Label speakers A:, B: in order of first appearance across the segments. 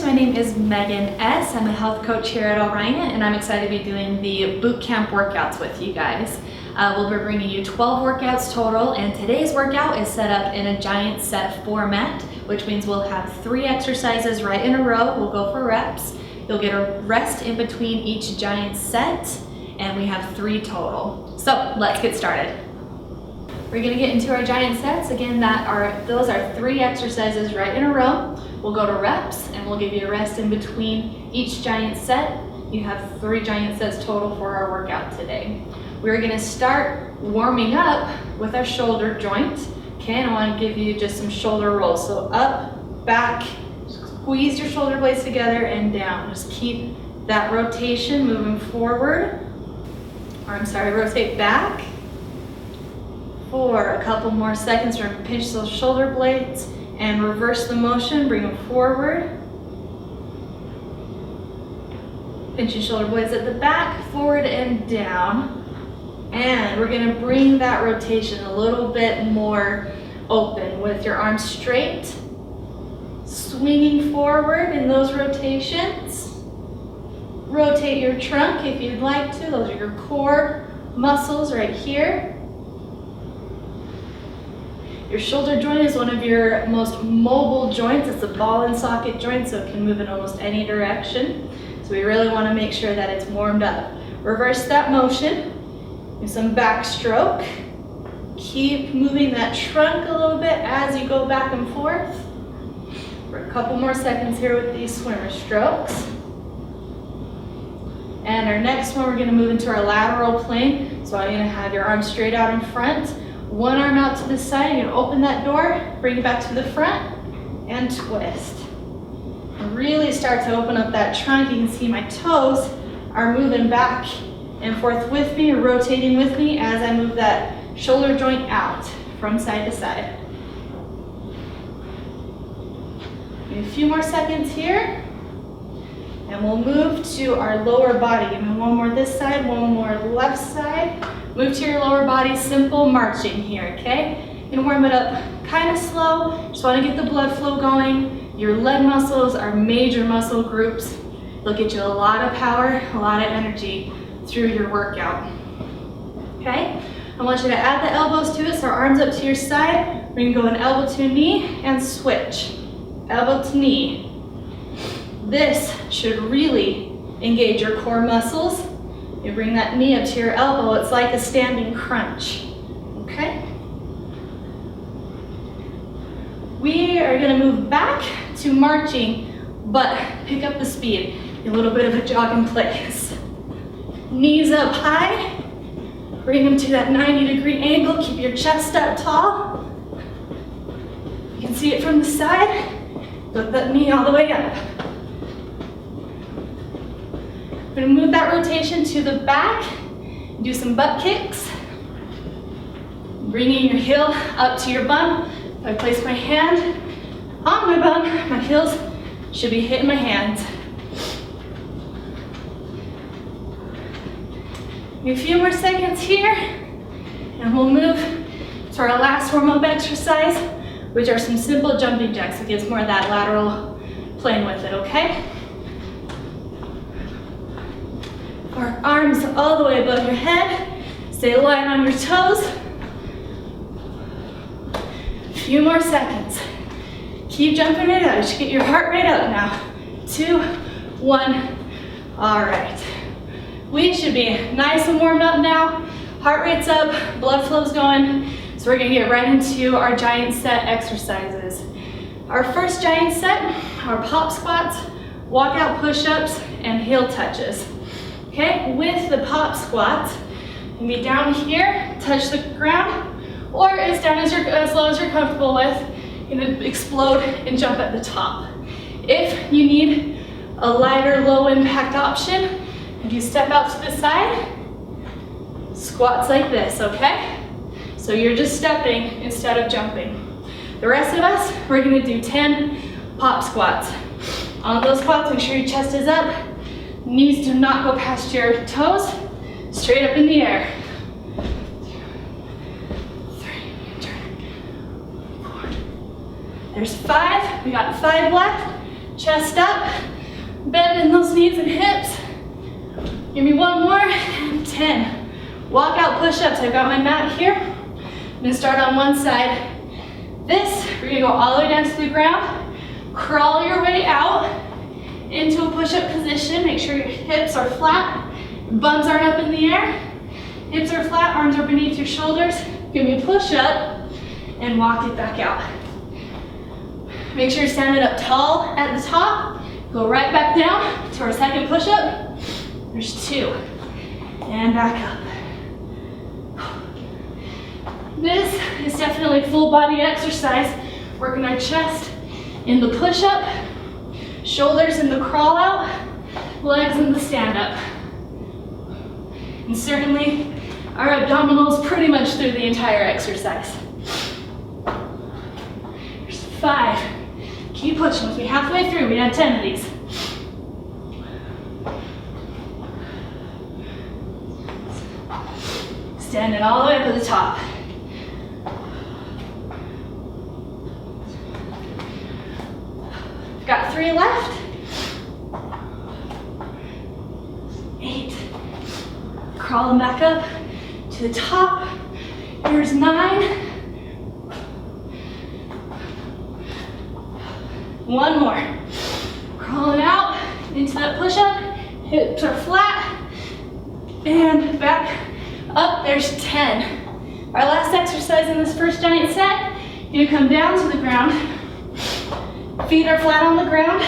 A: my name is Megan S. I'm a health coach here at Orion, and I'm excited to be doing the boot camp workouts with you guys. We'll be bringing you 12 workouts total, and today's workout is set up in a giant set format, which means we'll have 3 exercises right in a row. We'll go for reps. You'll get a rest in between each giant set, and we have 3 total. So let's get started. We're gonna get into our giant sets. Again, those are 3 exercises right in a row. We'll go to reps, and we'll give you a rest in between each giant set. You have 3 giant sets total for our workout today. We're gonna start warming up with our shoulder joint. Okay, and I wanna give you just some shoulder rolls. So up, back, squeeze your shoulder blades together and down. Just keep that rotation moving forward. Rotate back. For a couple more seconds, we're gonna pinch those shoulder blades and reverse the motion, bring them forward. Pinching shoulder blades at the back, forward and down. And we're gonna bring that rotation a little bit more open with your arms straight, swinging forward in those rotations. Rotate your trunk if you'd like to. Those are your core muscles right here. Your shoulder joint is one of your most mobile joints. It's a ball and socket joint, so it can move in almost any direction. So we really want to make sure that it's warmed up. Reverse that motion. Do some backstroke. Keep moving that trunk a little bit as you go back and forth. For a couple more seconds here with these swimmer strokes. And our next one, we're going to move into our lateral plane. So I'm going to have your arms straight out in front. One arm out to the side, you're gonna open that door, bring it back to the front, and twist. And really start to open up that trunk. You can see my toes are moving back and forth with me, rotating with me as I move that shoulder joint out from side to side. A few more seconds here, and we'll move to our lower body. Give me one more this side, one more left side. Move to your lower body, simple marching here, okay? You're gonna warm it up kind of slow. Just wanna get the blood flow going. Your leg muscles are major muscle groups. They'll get you a lot of power, a lot of energy through your workout, okay? I want you to add the elbows to it, so arms up to your side. We're gonna go an elbow to a knee and switch. Elbow to knee. This should really engage your core muscles. You bring that knee up to your elbow. It's like a standing crunch, okay? We are gonna move back to marching, but pick up the speed. A little bit of a jog in place. Knees up high. Bring them to that 90-degree angle. Keep your chest up tall. You can see it from the side. Put that knee all the way up. We're gonna move that rotation to the back, do some butt kicks. Bringing your heel up to your bum. If I place my hand on my bum, my heels should be hitting my hands. A few more seconds here, and we'll move to our last warm-up exercise, which are some simple jumping jacks. It gives more of that lateral plane with it, okay? Our arms all the way above your head. Stay aligned on your toes. A few more seconds. Keep jumping it out. You should get your heart rate up now. 2, 1. All right. We should be nice and warmed up now. Heart rate's up, blood flow's going. So we're gonna get right into our giant set exercises. Our first giant set are pop squats, walkout push-ups, and heel touches. Okay, with the pop squats, you can be down here, touch the ground, or as down as low as you're comfortable with. You're gonna explode and jump at the top. If you need a lighter, low impact option, if you step out to the side, squats like this, okay? So you're just stepping instead of jumping. The rest of us, we're gonna do 10 pop squats. On those squats, make sure your chest is up. Knees do not go past your toes. Straight up in the air. 3, turn, 4. There's 5. We got 5 left. Chest up, bend in those knees and hips. Give me one more, 10. Walk out push-ups. I've got my mat here. I'm gonna start on one side. This, we're gonna go all the way down to the ground. Crawl your way out into a push-up position. Make sure your hips are flat, bums aren't up in the air. Hips are flat, arms are beneath your shoulders. Give me a push-up and walk it back out. Make sure you're standing up tall at the top. Go right back down to our second push-up. There's 2. And back up. This is definitely full body exercise. Working our chest in the push-up, shoulders in the crawl out, legs in the stand-up. And certainly our abdominals pretty much through the entire exercise. There's 5. Keep pushing. We'll be halfway through. We had 10 of these. Standing all the way up to the top. Got 3 left. 8. Crawling back up to the top. Here's 9. 1 more. Crawling out into that push-up. Hips are flat. And back up. There's 10. Our last exercise in this first giant set. You're gonna come down to the ground. Feet are flat on the ground.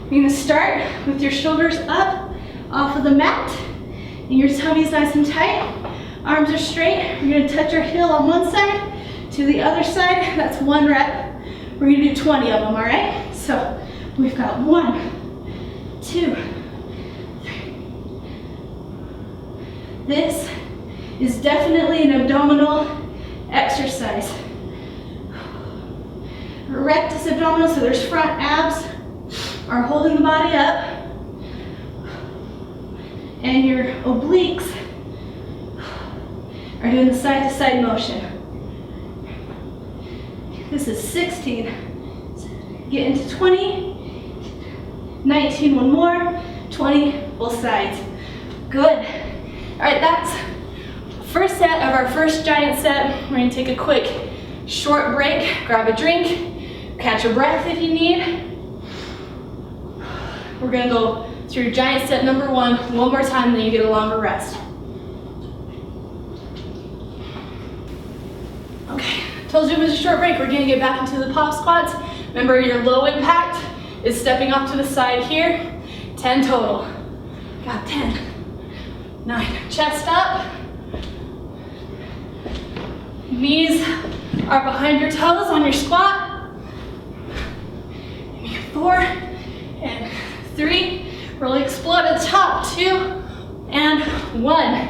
A: You're gonna start with your shoulders up off of the mat. And your tummy's nice and tight. Arms are straight. You're gonna touch your heel on one side to the other side. That's 1 rep. We're gonna do 20 of them, all right? So we've got 1, 2, 3. This is definitely an abdominal exercise. Rectus abdominal, so there's front abs are holding the body up. And your obliques are doing the side-to-side motion. This is 16. Get into 20. 19, 1 more. 20, both sides. Good. All right, that's first set of our first giant set. We're gonna take a quick short break, grab a drink, catch a breath if you need. We're gonna go through giant set number 1 one more time, then you get a longer rest. Okay, told you it was a short break. We're gonna get back into the pop squats. Remember, your low impact is stepping off to the side here. 10 total. Got 10, 9, chest up. Knees are behind your toes on your squat. 4 and 3. Really explode at the top. 2 and 1.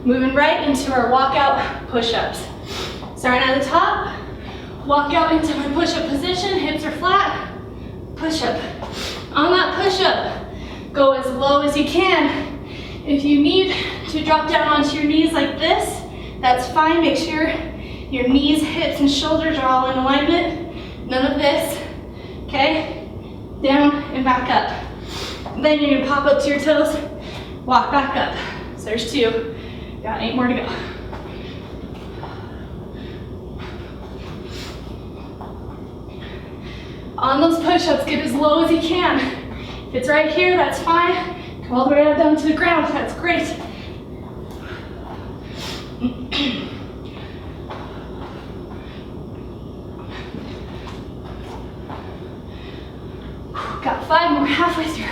A: Moving right into our walkout push-ups. Starting at the top, walk out into my push-up position. Hips are flat. Push-up. On that push-up, go as low as you can. If you need to drop down onto your knees like this, that's fine. Make sure your knees, hips, and shoulders are all in alignment. None of this. Okay? Down and back up. Then you're gonna pop up to your toes, walk back up. So there's 2. Got 8 more to go. On those push-ups, get as low as you can. If it's right here, that's fine. Come all the way down to the ground, that's great. Got 5 more, halfway through.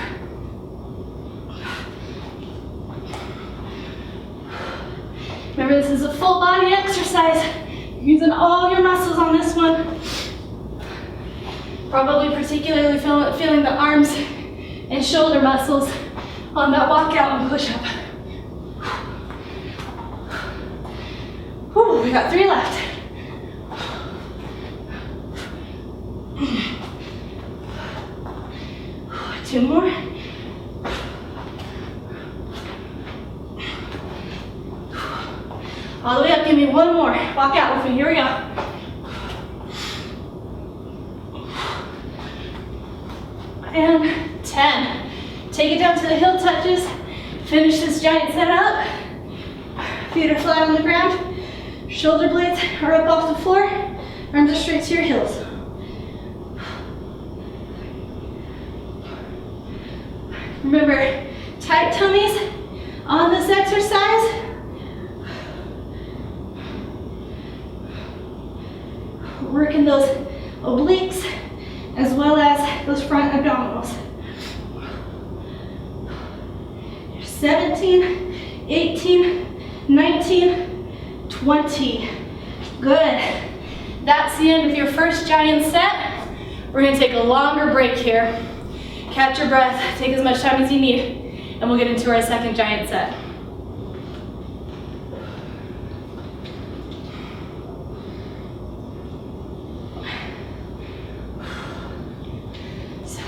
A: Remember, this is a full body exercise. You're using all your muscles on this one. Probably particularly feeling the arms and shoulder muscles on that walkout and push-up. Whew, we got 3 left. Two more. All the way up, give me 1 more. Walk out with me, here we go. take it down to the heel touches. Finish this giant set up. Feet are flat on the ground. Shoulder blades are up off the floor. Arms are straight to your heels. Remember, tight tummies on this exercise. Working those obliques as well as those front abdominals. 17, 18, 19, 20. Good. That's the end of your first giant set. We're gonna take a longer break here. Catch your breath, take as much time as you need, and we'll get into our second giant set. So,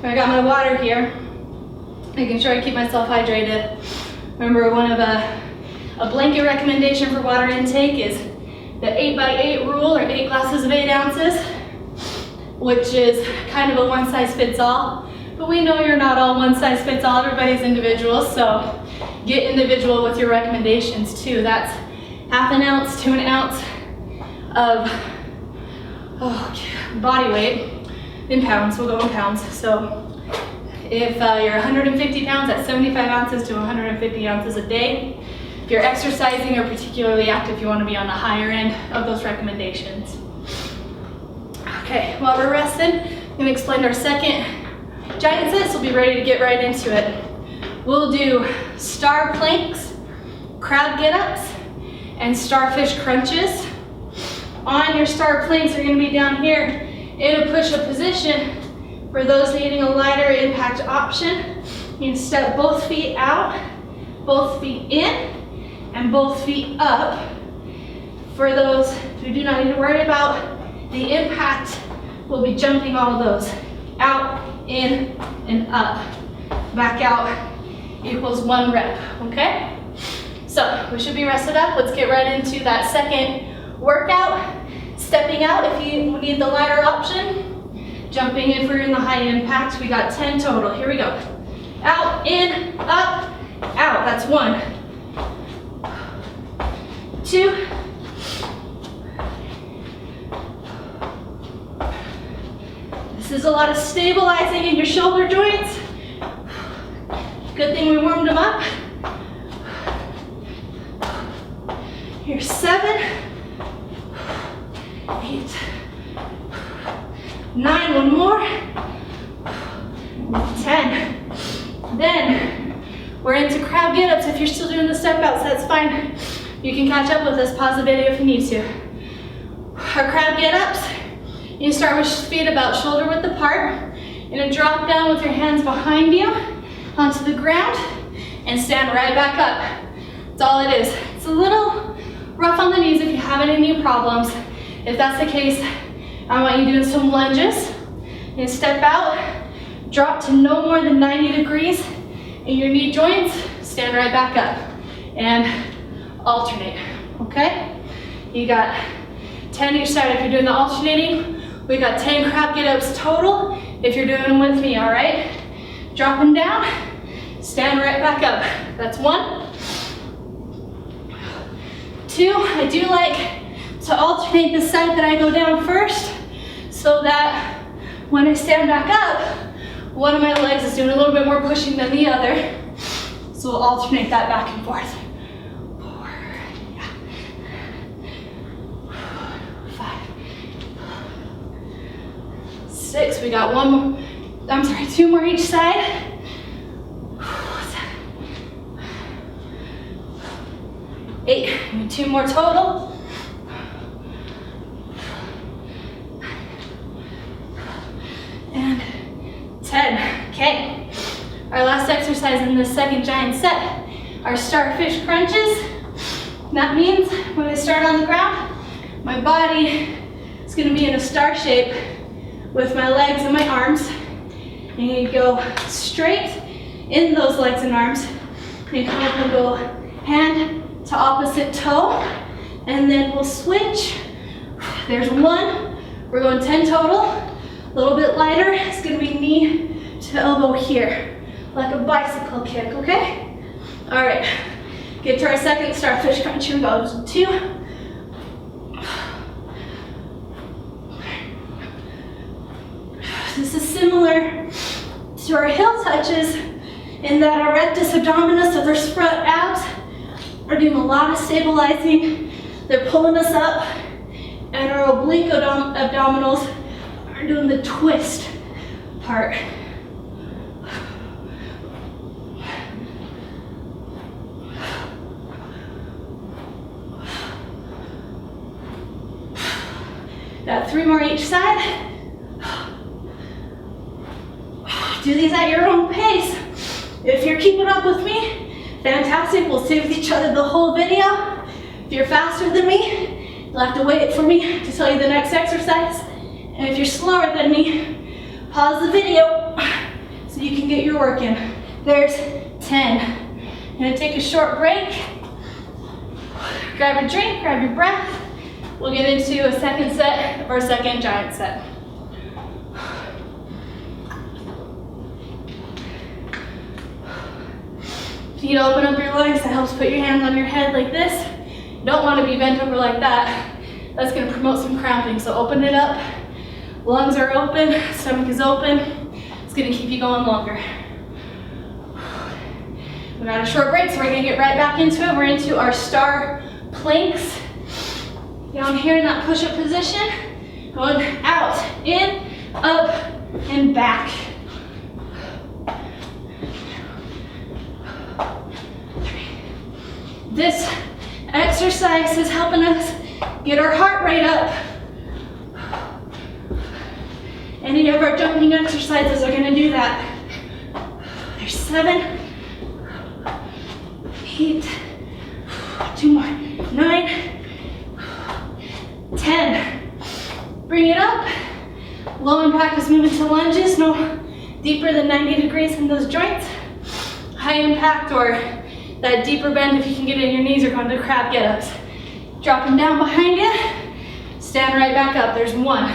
A: I got my water here, making sure I keep myself hydrated. Remember, one of a blanket recommendation for water intake is the 8x8 rule, or 8 glasses of 8 ounces, which is kind of a one-size-fits-all. But we know you're not all one-size-fits-all, everybody's individual, so get individual with your recommendations too. That's half an ounce to an ounce of body weight in pounds. We'll go in pounds. So if you're 150 pounds, that's 75 ounces to 150 ounces a day. If you're exercising or particularly active, you want to be on the higher end of those recommendations. Okay, while we're resting, I'm going to explain our second giant set, so we'll be ready to get right into it. We'll do star planks, crab get-ups, and starfish crunches. On your star planks, you're going to be down here in a push-up position. For those needing a lighter impact option, you can step both feet out, both feet in, and both feet up. For those who do not need to worry about the impact, we'll be jumping all of those. Out, in, and up. Back out equals 1 rep, okay? So we should be rested up. Let's get right into that second workout. Stepping out if you need the lighter option. Jumping if we're in the high impact. We got 10 total. Here we go. Out, in, up, out. That's 1, 2, this is a lot of stabilizing in your shoulder joints. Good thing we warmed them up. Here's 7, 8, 9, one more, 10. Then we're into crab get-ups. If you're still doing the step outs, that's fine. You can catch up with us, pause the video if you need to. Our crab get-ups, you start with feet about shoulder width apart. You're gonna drop down with your hands behind you onto the ground and stand right back up. That's all it is. It's a little rough on the knees if you have any knee problems. If that's the case, I want you doing some lunges. You step out, drop to no more than 90 degrees in your knee joints, stand right back up, and alternate, okay? You got 10 each side if you're doing the alternating. We got 10 crab get-ups total if you're doing them with me, all right? Drop them down, stand right back up. That's 1, 2. I do like to alternate the side that I go down first so that when I stand back up, one of my legs is doing a little bit more pushing than the other. So we'll alternate that back and forth. 4, yeah. 5, 6, we got 2 more each side. 7, 8, and 2 more total. And 10, okay. Our last exercise in this second giant set are starfish crunches. That means when I start on the ground, my body is gonna be in a star shape with my legs and my arms. And you go straight in those legs and arms. You come up and go hand to opposite toe, and then we'll switch. There's 1, we're going 10 total. A little bit lighter, it's gonna be knee to elbow here. like a bicycle kick, okay? All right, get to our second starfish crunch. Here we go, 2. This is similar to our heel touches in that our rectus abdominis, so those front abs, are doing a lot of stabilizing. They're pulling us up, and our oblique abdominals are doing the twist part. Got 3 more each side. Do these at your own pace. If you're keeping up with me, fantastic. We'll stay with each other the whole video. If you're faster than me, you'll have to wait for me to tell you the next exercise. And if you're slower than me, pause the video so you can get your work in. There's 10. I'm gonna take a short break. Grab a drink, grab your breath. We'll get into a second set of our second giant set. If you need to open up your legs, that helps put your hands on your head like this. You don't want to be bent over like that. That's going to promote some cramping, so open it up. Lungs are open, stomach is open. It's going to keep you going longer. We got a short break, so we're going to get right back into it. We're into our star planks. Down here in that push-up position, going out, in, up, and back. This exercise is helping us get our heart rate up. Any of our jumping exercises are going to do that. There's 7, 8, 2 more, 9, 10. Bring it up. Low impact is moving to lunges, no deeper than 90 degrees in those joints. High impact or that deeper bend, if you can get it in your knees, or going to crab get-ups. Dropping down behind you, stand right back up. There's 1.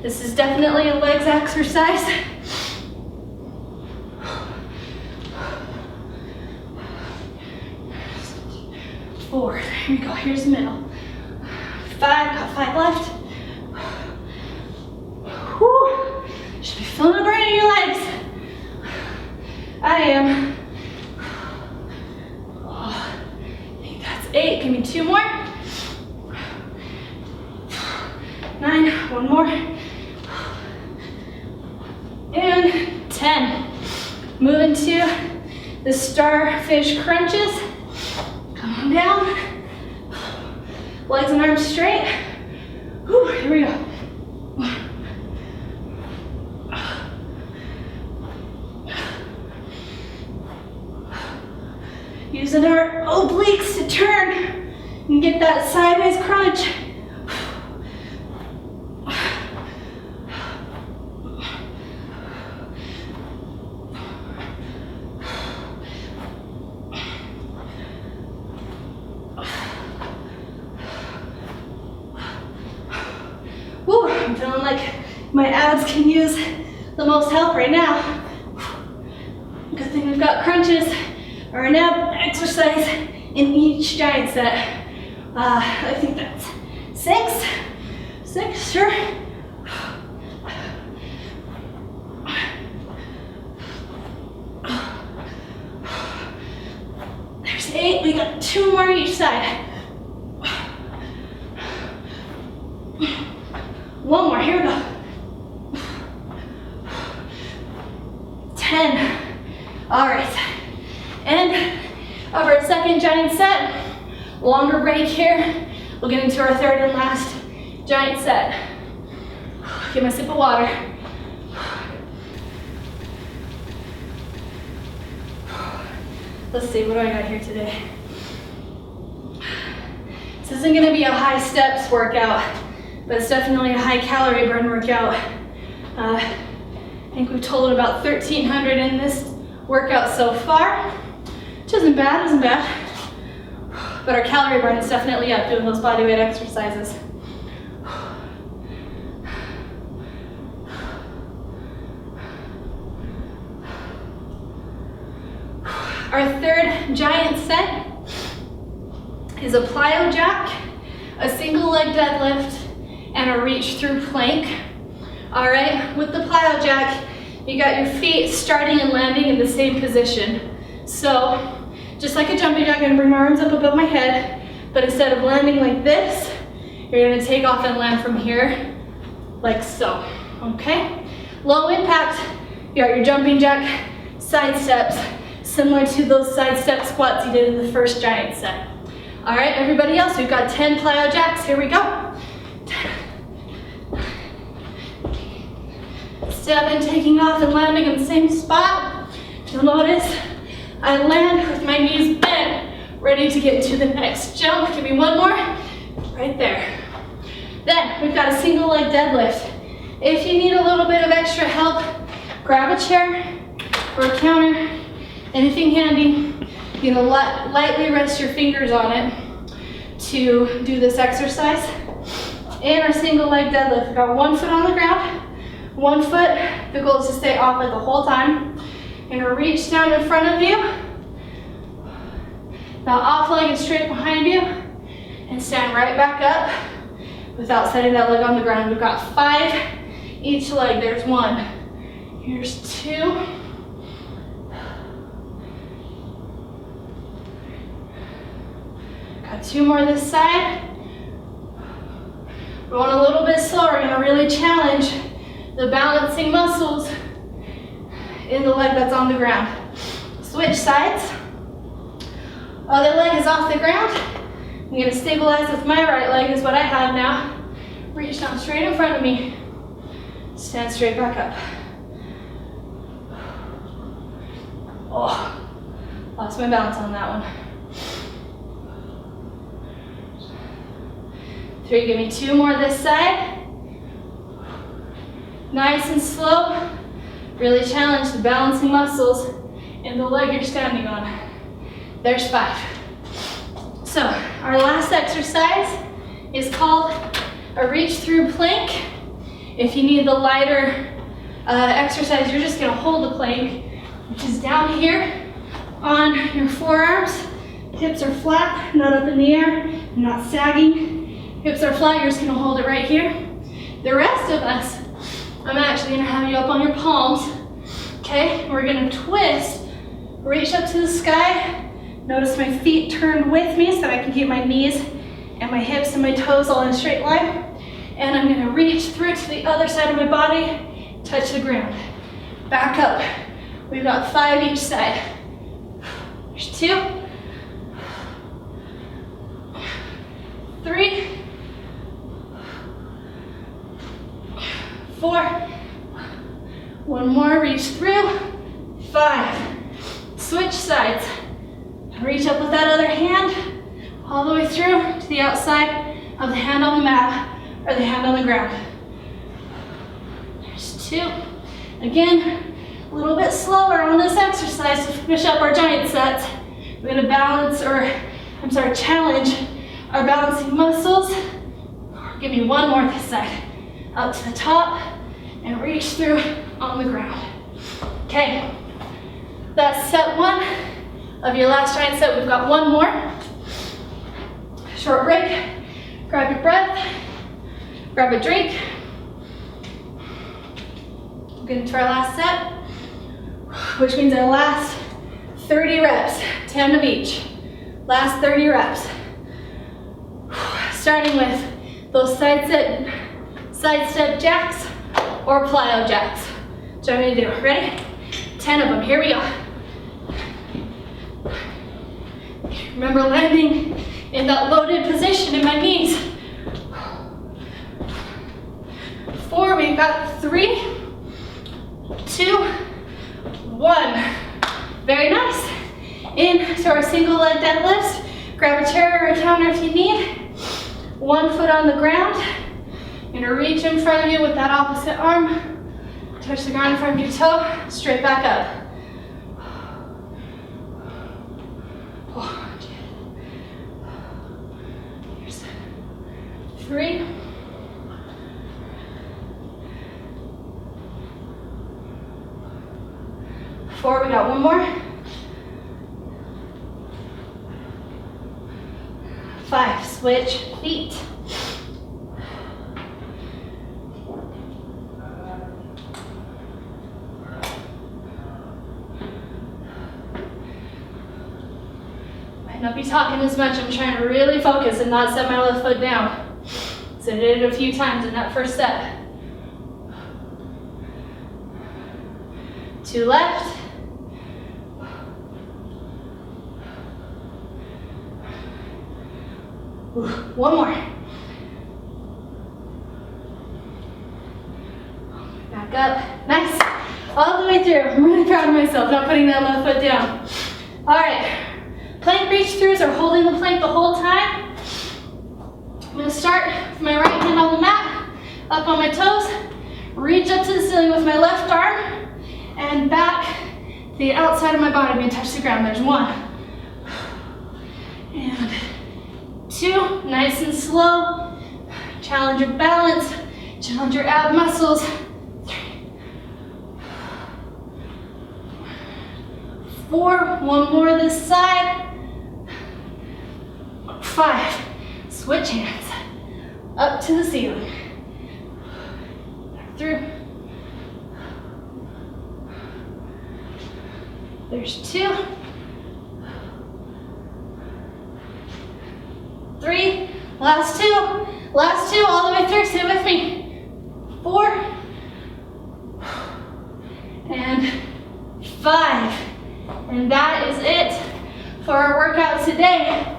A: This is definitely a legs exercise. 4, here we go, here's the middle. 5, got 5 left. Whew. Should be feeling the burn in your legs. I am. Oh, I think that's 8, give me 2 more. 9, 1 more. And 10. Moving to the starfish crunches. Come on down. Legs and arms straight. Whew, here we go. Using our obliques to turn and get that sideways crunch. Woo, I'm feeling like my abs can use the most help right now. Good thing we've got crunches or an ab exercise in each giant set. I think that's 6. 6, sure. There's 8, we got 2 more each side. 1 more, here we go. 10. All right. End of our second giant set. Longer break here. We'll get into our third and last giant set. Get my sip of water. Let's see, what do I got here today? This isn't gonna be a high steps workout, but it's definitely a high calorie burn workout. I think we've totaled about 1,300 in this workout so far, which isn't bad, But our calorie burn is definitely up doing those bodyweight exercises. Our third giant set is a plyo jack, a single leg deadlift, and a reach through plank. All right, with the plyo jack, you got your feet starting and landing in the same position. So, just like a jumping jack, I'm gonna bring my arms up above my head, but instead of landing like this, you're gonna take off and land from here, like so, okay? Low impact, you got your jumping jack, side steps, similar to those side step squats you did in the first giant set. All right, everybody else, we've got 10 plyo jacks, here we go. Step in, taking off and landing in the same spot. You'll notice I land with my knees bent, ready to get into the next jump. Give me one more, right there. Then we've got a single leg deadlift. If you need a little bit of extra help, grab a chair or a counter, anything handy. You know, lightly rest your fingers on it to do this exercise. In our single leg deadlift, we've got one foot on the ground, one foot, the goal is to stay off it the whole time. You're gonna reach down in front of you. Now off leg is straight behind you, and stand right back up without setting that leg on the ground. We've got 5 each leg. There's 1. Here's 2. Got 2 more this side. We're going a little bit slower. We're gonna really challenge the balancing muscles in the leg that's on the ground. Switch sides. Other leg is off the ground. I'm going to stabilize with my right leg is what I have now. Reach down straight in front of me. Stand straight back up. Oh, lost my balance on that one. 3, give me 2 more this side. Nice and slow. Really challenge the balancing muscles in the leg you're standing on. There's 5. So our last exercise is called a reach through plank. If you need the lighter exercise, you're just gonna hold the plank, which is down here on your forearms. Hips are flat, not up in the air, not sagging. Hips are flat, you're just gonna hold it right here. The rest of us, I'm actually gonna have you up on your palms, okay? We're gonna twist, reach up to the sky. Notice my feet turned with me so I can keep my knees and my hips and my toes all in a straight line. And I'm gonna reach through to the other side of my body, touch the ground. Back up. We've got 5 each side. There's 2, 3, 4, 1 more, reach through, 5. Switch sides. Reach up with that other hand, all the way through to the outside of the hand on the mat or the hand on the ground. There's 2. Again, a little bit slower on this exercise to finish up our giant sets. We're gonna challenge our balancing muscles. Give me 1 more this side. Up to the top and reach through on the ground. Okay, that's set 1 of your last giant set. We've got 1 more. Short break, grab your breath, grab a drink. We'll get into our last set, which means our last 30 reps, 10 of each. Last 30 reps. Starting with those side step jacks or plyo jacks. So I'm gonna do, ready? 10 of them, here we go. Remember landing in that loaded position in my knees. 4, we've got 3, 2, 1. Very nice. Into our single leg deadlifts. Grab a chair or a counter if you need. 1 foot on the ground. You're gonna reach in front of you with that opposite arm. Touch the ground in front of your toe. Straight back up. 3, 4, we got 1 more. switch feet. Might not be talking as much. I'm trying to really focus and not set my left foot down. So I did it a few times in that first set. 2 left. Ooh, 1 more. Back up. Nice. All the way through. I'm really proud of myself, not putting that left foot down. All right. Plank reach throughs are holding the plank the whole time. I'm going to start with my right hand on the mat, up on my toes, reach up to the ceiling with my left arm, and back to the outside of my body and touch the ground. There's 1. And 2, nice and slow. Challenge your balance, challenge your ab muscles. 3, 4, 1 more this side. 5, switch hands, up to the ceiling. Back through. There's 2. 3, last 2, all the way through, stay with me. 4, and 5. And that is it for our workout today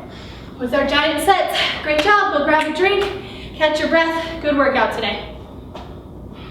A: with our giant sets. Great job, go grab a drink, catch your breath, good workout today.